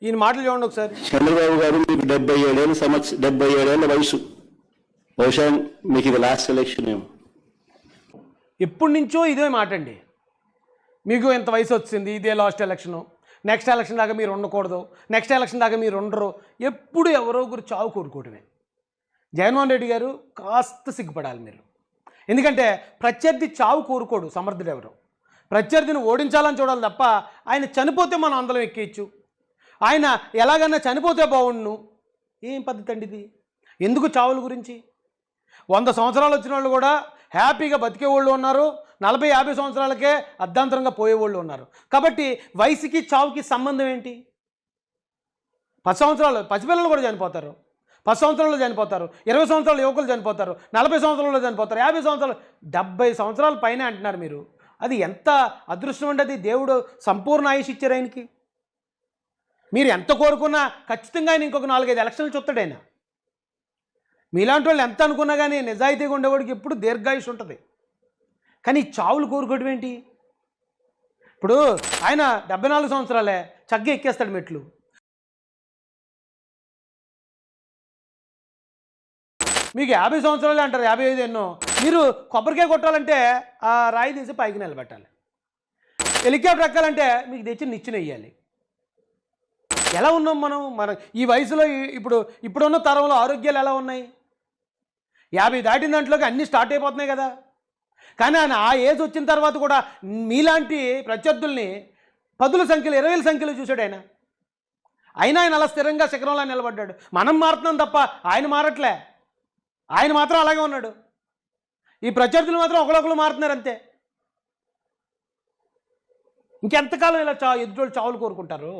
ఈయన మాటలు చూడండి ఒకసారి. చంద్రబాబు గారు మీకు 77 ఏళ్ళ వయసు, బహుశా మీకు ఇది లాస్ట్ ఎలక్షన్ ఏమో. ఎప్పటి నుంచో ఇదే మాట అండి. మీకు ఎంత వయసు వచ్చింది, ఇదే లాస్ట్ ఎలక్షను, నెక్స్ట్ ఎలక్షన్ దాకా మీరు ఉండకూడదు, నెక్స్ట్ ఎలక్షన్ దాకా మీరు ఉండరు. ఎప్పుడు ఎవరో ఒకరు చావు కోరుకోవటమే. జగన్మోహన్ రెడ్డి గారు కాస్త సిగ్గుపడాలి మీరు. ఎందుకంటే ప్రత్యర్థి చావు కోరుకోడు సమర్థుడు ఎవరు. ప్రత్యర్థిని ఓడించాలని చూడాలి తప్ప ఆయన చనిపోతే మనం అందరం ఎక్కేయచ్చు, ఆయన ఎలాగైనా చనిపోతే బాగుండు. ఏం పద్ధతి అండి ఇది? ఎందుకు చావుల గురించి? 100 సంవత్సరాలు వచ్చిన వాళ్ళు కూడా హ్యాపీగా బతికేవాళ్ళు ఉన్నారు, 40-50 సంవత్సరాలకే అర్ధాంతరంగా పోయేవాళ్ళు ఉన్నారు. కాబట్టి వయసుకి చావుకి సంబంధం ఏంటి? 10 సంవత్సరాలు పసిపిల్లలు కూడా చనిపోతారు, 10 సంవత్సరాల్లో చనిపోతారు, 20 సంవత్సరాలు యువకులు చనిపోతారు, 40 సంవత్సరాల్లో చనిపోతారు, 50 సంవత్సరాలు, 70 సంవత్సరాల పైన అంటున్నారు మీరు. అది ఎంత అదృష్టం అండి. అది దేవుడు సంపూర్ణ ఆయుష్ ఇచ్చారు ఆయనకి. మీరు ఎంత కోరుకున్నా ఖచ్చితంగా ఆయన ఇంకొక 4-5 ఎలక్షన్లు చూస్తాడు ఆయన. మీలాంటి వాళ్ళు ఎంత అనుకున్నా కానీ నిజాయితీగా ఉండేవాడికి ఎప్పుడు దీర్ఘాయుష్ ఉంటుంది. కానీ చావులు కోరుకోవడం ఏంటి? ఇప్పుడు ఆయన 74 సంవత్సరాలే, చక్కగా ఎక్కేస్తాడు మెట్లు. మీకు 50 సంవత్సరాలే అంటారు, 55 ఎన్నో. మీరు కొబ్బరికాయ కొట్టాలంటే ఆ రాయి తీసి పైకి నిలబెట్టాలి, హెలికాప్టర్ ఎక్కాలంటే మీకు తెచ్చి నిచ్చెన వేయాలి. ఎలా ఉన్నాం మనం ఈ వయసులో? ఇప్పుడున్న తరంలో ఆరోగ్యాలు ఎలా ఉన్నాయి? 50 దాటిన దాంట్లోకి అన్నీ స్టార్ట్ అయిపోతున్నాయి కదా. కానీ ఆయన ఆ ఏజ్ వచ్చిన తర్వాత కూడా మీలాంటి ప్రత్యర్థుల్ని 10ల సంఖ్యలో 20ల సంఖ్యలో చూశాడు ఆయన. అయినా ఆయన అలా స్థిరంగా శిఖరంలో నిలబడ్డాడు. మనం మారుతున్నాం తప్ప ఆయన మారట్లే. ఆయన మాత్రం అలాగే ఉన్నాడు. ఈ ప్రత్యర్థులు మాత్రం ఒకరొకరు మారుతున్నారు అంతే. ఇంకెంతకాలం ఇలా ఎదుటోళ్ళు చావులు కోరుకుంటారు?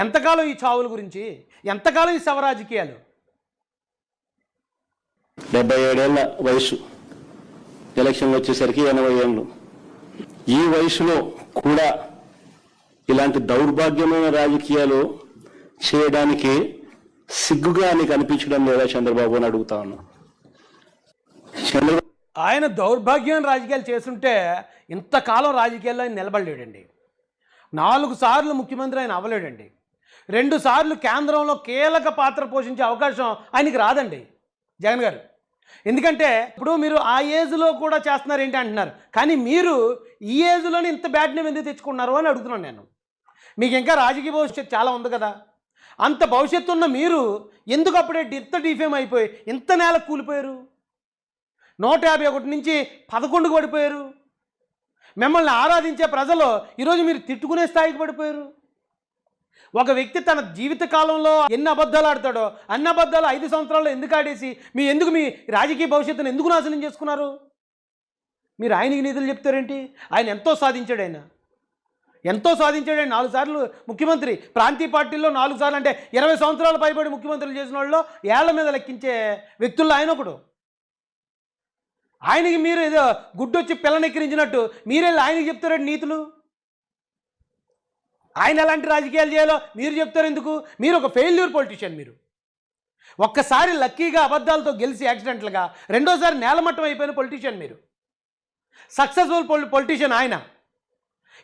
ఎంతకాలం ఈ చావుల గురించి? ఎంతకాలం ఈ శవ రాజకీయాలు? 77 ఏళ్ళ వయసు, ఎలక్షన్లు వచ్చేసరికి 80 ఏళ్ళు. ఈ వయసులో కూడా ఇలాంటి దౌర్భాగ్యమైన రాజకీయాలు చేయడానికి సిగ్గుగా నీకు అనిపించడం లేదా చంద్రబాబు అని అడుగుతా ఉన్నా. ఆయన దౌర్భాగ్యమైన రాజకీయాలు చేస్తుంటే ఇంతకాలం రాజకీయాల్లో ఆయన నిలబడలేడండి. 4 సార్లు ముఖ్యమంత్రి ఆయన అవ్వలేడండి. 2 సార్లు కేంద్రంలో కీలక పాత్ర పోషించే అవకాశం ఆయనకి రాదండి జగన్ గారు. ఎందుకంటే ఇప్పుడు మీరు ఆ ఏజ్లో కూడా చేస్తున్నారు ఏంటి అంటున్నారు, కానీ మీరు ఈ ఏజ్లోనే ఇంత బ్యాడ్ నేమ్ ఎందుకు తెచ్చుకున్నారు అని అడుగుతున్నాను నేను. మీకు ఇంకా రాజకీయ భవిష్యత్తు చాలా ఉంది కదా. అంత భవిష్యత్తు ఉన్న మీరు ఎందుకు అప్పుడే ఇంత డిఫేమ్ అయిపోయి ఇంత నేల కూలిపోయారు? 151 నుంచి 11కు పడిపోయారు. మిమ్మల్ని ఆరాధించే ప్రజలు ఈరోజు మీరు తిట్టుకునే స్థాయికి పడిపోయారు. ఒక వ్యక్తి తన జీవిత కాలంలో ఎన్ని అబద్ధాలు ఆడతాడో అన్ని అబద్ధాలు 5 సంవత్సరాల్లో ఎందుకు ఆడేసి మీ రాజకీయ భవిష్యత్తును ఎందుకు నాశనం చేసుకున్నారు? మీరు ఆయనకి నిధులు చెప్తారేంటి? ఆయన ఎంతో సాధించాడు. ఆయన 4 సార్లు ముఖ్యమంత్రి. ప్రాంతీయ పార్టీల్లో 4 సార్లు అంటే 20 సంవత్సరాల పైబడి ముఖ్యమంత్రులు చేసిన వాళ్ళు ఏళ్ల మీద లెక్కించే వ్యక్తుల్లో ఆయన ఒకడు. ఆయనకి మీరు ఏదో గుడ్డొచ్చి పిల్లనెక్కిరించినట్టు మీరెళ్ళి ఆయనకి చెప్తారండి నీతులు. ఆయన ఎలాంటి రాజకీయాలు చేయాలో మీరు చెప్తారు ఎందుకు? మీరు ఒక ఫెయిల్యూర్ పొలిటీషియన్. మీరు ఒక్కసారి లక్కీగా అబద్ధాలతో గెలిచి యాక్సిడెంట్లుగా, రెండోసారి నేలమట్టం అయిపోయిన పొలిటీషియన్ మీరు. సక్సెస్ఫుల్ పొలిటీషియన్ ఆయన.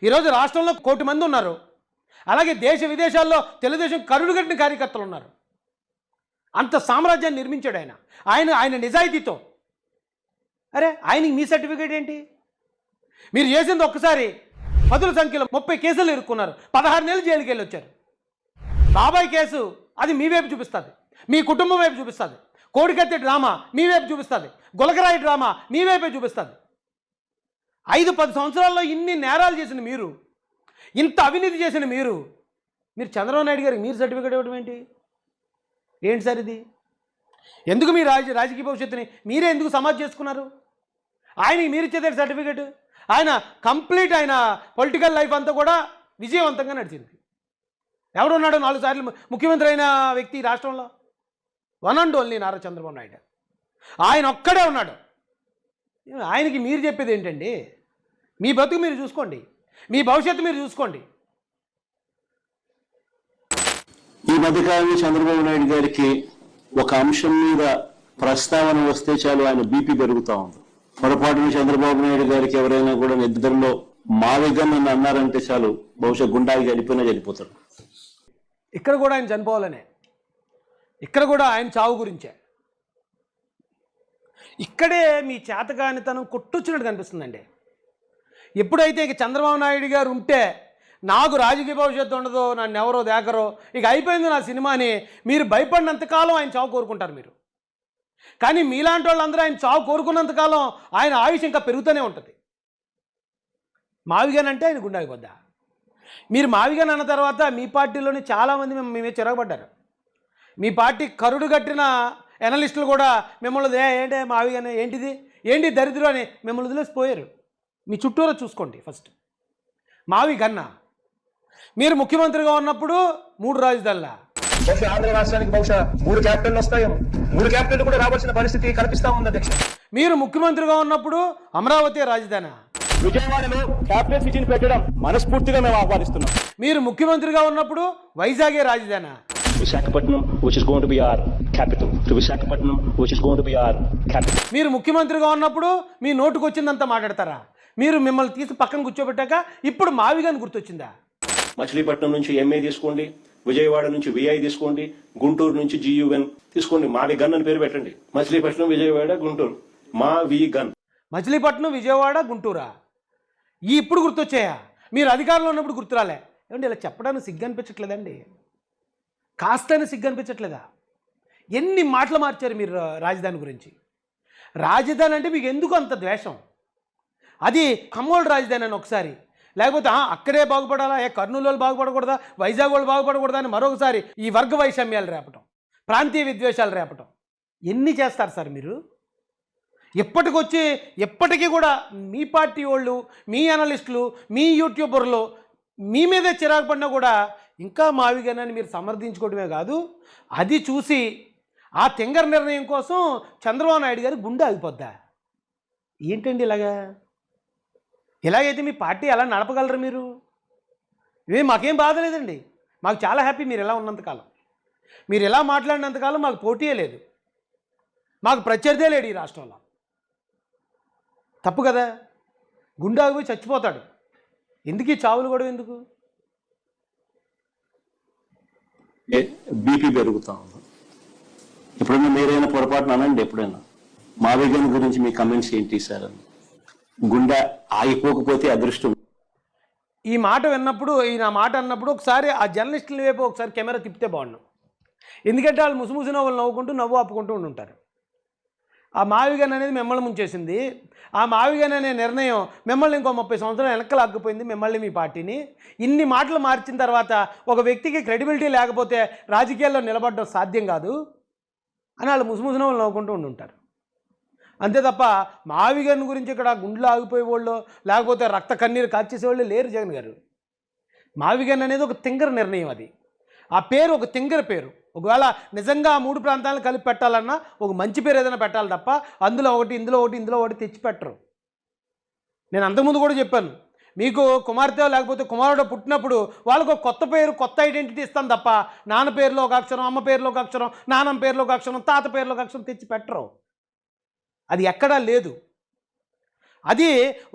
ఈరోజు రాష్ట్రంలో 1 కోటి మంది ఉన్నారు. అలాగే దేశ విదేశాల్లో తెలుగుదేశం కరుడుగట్టిన కార్యకర్తలు ఉన్నారు. అంత సామ్రాజ్యాన్ని నిర్మించాడు ఆయన నిజాయితీతో. అరే ఆయనకి మీ సర్టిఫికేట్ ఏంటి? మీరు చేసింది ఒక్కసారి 10ల సంఖ్యలో 30 కేసులు ఇరుక్కున్నారు, 16 నెలలు జైలుకి వెళ్ళి వచ్చారు. బాబాయ్ కేసు అది మీ వైపు చూపిస్తుంది, మీ కుటుంబం వైపు చూపిస్తుంది. కోడికత్తి డ్రామా మీ వైపు చూపిస్తుంది, గులకరాయి డ్రామా మీ వైపే చూపిస్తుంది. 5-10 సంవత్సరాల్లో ఇన్ని నేరాలు చేసిన మీరు, ఇంత అవినీతి చేసిన మీరు చంద్రబాబు నాయుడు గారికి మీరు సర్టిఫికేట్ ఇవ్వడం ఏంటి సార్ ఇది? ఎందుకు మీ రాజకీయ భవిష్యత్తుని మీరే ఎందుకు సమాజ్ చేసుకున్నారు? ఆయనకి మీరు ఇచ్చేదే సర్టిఫికేట్. ఆయన కంప్లీట్ ఆయన పొలిటికల్ లైఫ్ అంతా కూడా విజయవంతంగా నడిచింది. ఎవడున్నాడు 4 సార్లు ముఖ్యమంత్రి అయిన వ్యక్తి రాష్ట్రంలో? One and only Nara Chandrababu Naidu. ఆయన ఒక్కడే ఉన్నాడు. ఆయనకి మీరు చెప్పేది ఏంటండి? మీ బతుకు మీరు చూసుకోండి, మీ భవిష్యత్తు మీరు చూసుకోండి. ఈ మధ్యకాలంలో చంద్రబాబు నాయుడు గారికి ఒక అంశం మీద ప్రస్తావన వస్తే చాలు ఆయన బీపీ పెరుగుతూ ఉంది. పొరపాటున చంద్రబాబు నాయుడు గారికి ఎవరైనా కూడా నిద్రలో మావిగా నన్ను అన్నారంటే చాలు బహుశా గుండాకి వెళ్ళిపోయినా వెళ్ళిపోతాడు. ఇక్కడ కూడా ఆయన చనిపోవాలనే, ఇక్కడ కూడా ఆయన చావు గురించే. ఇక్కడే మీ చేతకానితనం కొట్టొచ్చినట్టు కనిపిస్తుందండి. ఎప్పుడైతే ఇక చంద్రబాబు నాయుడు గారు ఉంటే నాకు రాజకీయ భవిష్యత్తు ఉండదు, నన్ను ఎవరో దేకరో, ఇక అయిపోయింది నా సినిమా అని మీరు భయపడినంతకాలం ఆయన చావు కోరుకుంటారు మీరు. కానీ మీలాంటి వాళ్ళందరూ ఆయన చావు కోరుకున్నంతకాలం ఆయన ఆయుష్ ఇంకా పెరుగుతూనే ఉంటుంది. మావిగానంటే ఆయన గుండె ఆగిపోద్దా? మీరు మావిగాన్ అన్న తర్వాత మీ పార్టీలోని చాలామంది మేమే చిరగబడ్డారు. మీ పార్టీ కరుడు కట్టిన ఎనలిస్టులు కూడా మిమ్మల్ని ఏంటి మావిగానే ఏంటిది ఏంటి దరిద్రం అని మిమ్మల్ని వదిలేసిపోయారు. మీ చుట్టూరా చూసుకోండి. ఫస్ట్ మావి గన్నా మీరు ముఖ్యమంత్రిగా ఉన్నప్పుడు 3 రాజధానుల, బహుశా ఆంధ్ర రాష్ట్రానికి బహుశా 3 క్యాపిటల్ వస్తాయేమో. 3 క్యాపిటల్ కూడా రావాల్సిన పరిస్థితి కనిపిస్తా ఉంది అధ్యక్ష. మీరు ముఖ్యమంత్రిగా ఉన్నప్పుడు అమరావతి రాజధాని, విజయవాడలో క్యాపిటల్ సిటీని పెట్టడం మనస్ఫూర్తిగా మేము ఆహ్వానిస్తున్నాం. మీరు ముఖ్యమంత్రిగా ఉన్నప్పుడు వైజాగే రాజధాని, Visakhapatnam, which is going to be our capital. To Visakhapatnam, which is going to be our capital. మీరు ముఖ్యమంత్రిగా ఉన్నప్పుడు మీ నోటుకు వచ్చిందంతా మాట్లాడతారా? మీరు మిమ్మల్ని తీసి పక్కన కూర్చోబెట్టాక ఇప్పుడు మావిగాని గుర్తొచ్చిందా? మచిలీపట్నం నుంచి ఎంఏ తీసుకోండి, విజయవాడ నుంచి విఐ తీసుకోండి, గుంటూరు నుంచి జియుఎన్ తీసుకోండి. మావి గన్ అని పేరు పెట్టండి. మచిలీపట్నం, విజయవాడ, గుంటూరు, మావి గన్. మచిలీపట్నం, విజయవాడ, గుంటూరా ఇప్పుడు గుర్తొచ్చాయా? మీరు అధికారంలో ఉన్నప్పుడు గుర్తురాలే? ఏమంటే ఇలా చెప్పడానికి సిగ్గు అనిపించట్లేదండి? కాస్తైనా సిగ్గు అనిపించట్లేదా? ఎన్ని మాటలు మార్చారు మీరు రాజధాని గురించి. రాజధాని అంటే మీకు ఎందుకు అంత ద్వేషం? అది ఖమ్మోళ్ళు రాజధాని అని ఒకసారి, లేకపోతే అక్కడే బాగుపడాలా, కర్నూలు వాళ్ళు బాగుపడకూడదా, వైజాగ్ వాళ్ళు బాగుపడకూడదా అని మరొకసారి ఈ వర్గ వైషమ్యాలు రేపటం, ప్రాంతీయ విద్వేషాలు రేపటం. ఎన్ని చేస్తారు సార్ మీరు? ఎప్పటికీ కూడా మీ పార్టీ వాళ్ళు, మీ అనలిస్టులు, మీ యూట్యూబర్లు మీ మీదే చిరాకు పడినా కూడా ఇంకా మావిగానని మీరు సమర్థించుకోవడమే కాదు, అది చూసి ఆ తెంగర నిర్ణయం కోసం చంద్రబాబు నాయుడు గారు గుండె ఆగిపోద్దా? ఏంటండి ఇలాగైతే మీ పార్టీ ఎలా నడపగలరు మీరు? ఇవే మాకేం బాధ లేదండి, మాకు చాలా హ్యాపీ మీరు ఎలా ఉన్నంతకాలం. మీరు ఎలా మాట్లాడినంతకాలం మాకు పోటీయే లేదు, మాకు ప్రత్యర్థే లేడు ఈ రాష్ట్రంలో. తప్పు కదా? గుండె ఆగిపోయి చచ్చిపోతాడు. ఎందుకు ఈ చావులు కూడా ఎందుకు? బీపీ పెరుగుతా ఉంది. ఎప్పుడైనా మీరైనా పొరపాటున అనండి, ఎప్పుడైనా మావిగన్ గురించి మీ కమెంట్స్ ఏంటి సార్ అని. గుండె ఆగిపోకపోతే అదృష్టం. ఈ మాట విన్నప్పుడు, నా మాట అన్నప్పుడు ఒకసారి ఆ జర్నలిస్టుల వైపు ఒకసారి కెమెరా తిప్పితే బాగున్నాం. ఎందుకంటే వాళ్ళు ముసుముసి నవ్వులు నవ్వుకుంటూ నవ్వు ఆపుకుంటూ ఉంటారు. ఆ మావిగన్ అనేది మిమ్మల్ని ముంచేసింది. ఆ మావిగన్ అనే నిర్ణయం మిమ్మల్ని ఇంకో 30 సంవత్సరాలు వెనక్కి లాక్కుపోయింది, మిమ్మల్ని మీ పార్టీని. ఇన్ని మాటలు మార్చిన తర్వాత ఒక వ్యక్తికి క్రెడిబిలిటీ లేకపోతే రాజకీయాల్లో నిలబడడం సాధ్యం కాదు అని వాళ్ళు ముసుముసి నవ్వులు నవ్వుకుంటూ ఉంటారు. అంతే తప్ప మావిగన్ గురించి ఇక్కడ గుండెలు ఆగిపోయేవాళ్ళు, లేకపోతే రక్త కన్నీరు కాచేసేవాళ్ళు లేరు జగన్ గారు. మావిగన్ అనేది ఒక తింగర నిర్ణయం. అది ఆ పేరు ఒక తింగర పేరు. ఒకవేళ నిజంగా ఆ 3 ప్రాంతాలను కలిపి పెట్టాలన్నా ఒక మంచి పేరు ఏదైనా పెట్టాలి తప్ప అందులో ఒకటి ఇందులో ఒకటి తెచ్చి పెట్టరు. నేను అంతకుముందు కూడా చెప్పాను, మీకు కుమార్తె లేకపోతే కుమారుడు పుట్టినప్పుడు వాళ్ళకు ఒక కొత్త పేరు, కొత్త ఐడెంటిటీ ఇస్తాను తప్ప నాన్న పేరులో ఒక అక్షరం, అమ్మ పేరులో ఒక అక్షరం, నాన్నమ్మ పేరులో ఒక అక్షరం, తాత పేరులో ఒక అక్షరం తెచ్చి పెట్టరు. అది ఎక్కడా లేదు. అది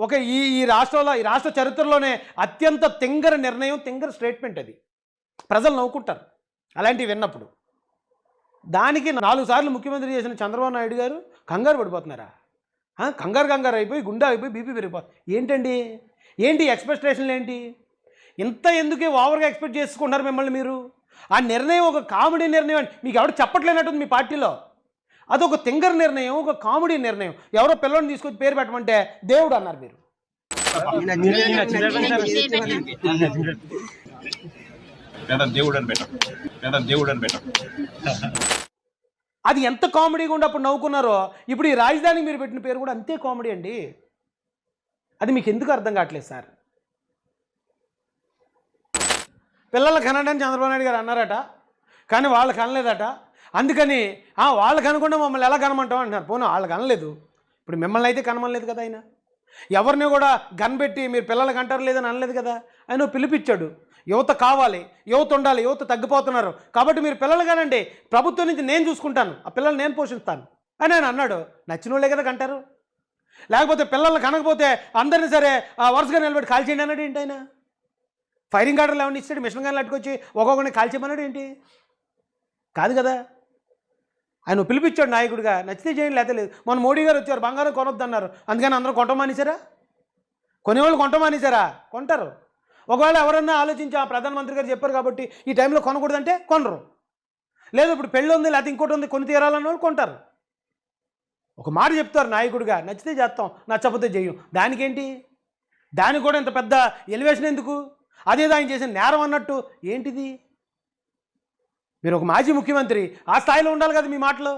ఒక ఈ రాష్ట్ర చరిత్రలోనే అత్యంత తింగర నిర్ణయం, తింగర స్టేట్మెంట్. అది ప్రజలు నవ్వుకుంటారు అలాంటివి విన్నప్పుడు. దానికి 4 సార్లు ముఖ్యమంత్రి చేసిన చంద్రబాబు నాయుడు గారు కంగారు పడిపోతున్నారా? కంగారు అయిపోయి గుండె అయిపోయి బీపీ పెరిగిపోతుంది. ఏంటి ఎక్స్పెక్టేషన్లు ఏంటి? ఇంత ఎందుకే ఓవర్గా ఎక్స్పెక్ట్ చేసుకుంటారు మిమ్మల్ని మీరు? ఆ నిర్ణయం ఒక కామెడీ నిర్ణయం అని మీకు ఎవరు చెప్పట్లేనట్టుంది మీ పార్టీలో. అదొక తింగర నిర్ణయం, ఒక కామెడీ నిర్ణయం. ఎవరో పిల్లల్ని తీసుకొచ్చి పేరు పెట్టమంటే దేవుడు అన్నారు మీరు. అది ఎంత కామెడీగా ఉండి అప్పుడు నవ్వుకున్నారో, ఇప్పుడు ఈ రాజధానికి మీరు పెట్టిన పేరు కూడా అంతే కామెడీ అండి. అది మీకు ఎందుకు అర్థం కావట్లేదు సార్? పిల్లలు కనండి అని చంద్రబాబు నాయుడు గారు అన్నారట, కానీ వాళ్ళు కనలేదట. అందుకని వాళ్ళు కనుకుండా మమ్మల్ని ఎలా కనమంటాం అంటున్నారు. పోను వాళ్ళు కనలేదు, ఇప్పుడు మిమ్మల్ని అయితే కనమలేదు కదా. ఆయన ఎవరిని కూడా గన్బెట్టి మీరు పిల్లలకి అంటారు లేదని అనలేదు కదా. ఆయన పిలిపించాడు, యువత కావాలి, యువత ఉండాలి, యువత తగ్గిపోతున్నారు కాబట్టి మీరు పిల్లలు కానండి, ప్రభుత్వం నుంచి నేను చూసుకుంటాను, ఆ పిల్లలు నేను పోషిస్తాను అని ఆయన అన్నాడు. నచ్చిన వాళ్ళే కదా కంటారు. లేకపోతే పిల్లల్ని కనకపోతే అందరినీ సరే వరుసగా నిలబెట్టి కాల్ చేయండి అన్నాడు ఏంటి ఆయన? ఫైరింగ్ ఆర్డర్లు ఏమన్నా ఇస్తాడు? మిషన్ గన్లు అట్టుకొచ్చి ఒక్కొక్కరిని కాల్చేమన్నాడు ఏంటి? కాదు కదా. ఆయన పిలిపించాడు నాయకుడిగా, నచ్చితే చేయండి లేకపోతే లేదు. మొన్న మోడీ గారు వచ్చారు, బంగారం కొనొద్దన్నారు, అందుకని అందరూ కొంటమానేశారా? కొనేవాళ్ళు కొంటమానేశారా? కొంటారు. ఒకవేళ ఎవరన్నా ఆలోచించి ఆ ప్రధానమంత్రి గారు చెప్పారు కాబట్టి ఈ టైంలో కొనకూడదంటే కొనరు. లేదు ఇప్పుడు పెళ్ళి ఉంది లేకపోతే ఇంకోటి ఉంది కొని తీరాలన్న వాళ్ళు కొంటారు. ఒక మాట చెప్తారు నాయకుడిగా, నచ్చితే చేస్తాం, నచ్చకపోతే చెయ్యం. దానికేంటి? దానికి కూడా ఇంత పెద్ద ఎలివేషన్ ఎందుకు? అదేదో ఆయన చేసిన నేరం అన్నట్టు ఏంటిది? మీరు ఒక మాజీ ముఖ్యమంత్రి, ఆ స్థాయిలో ఉండాలి కదా మీ మాటలో.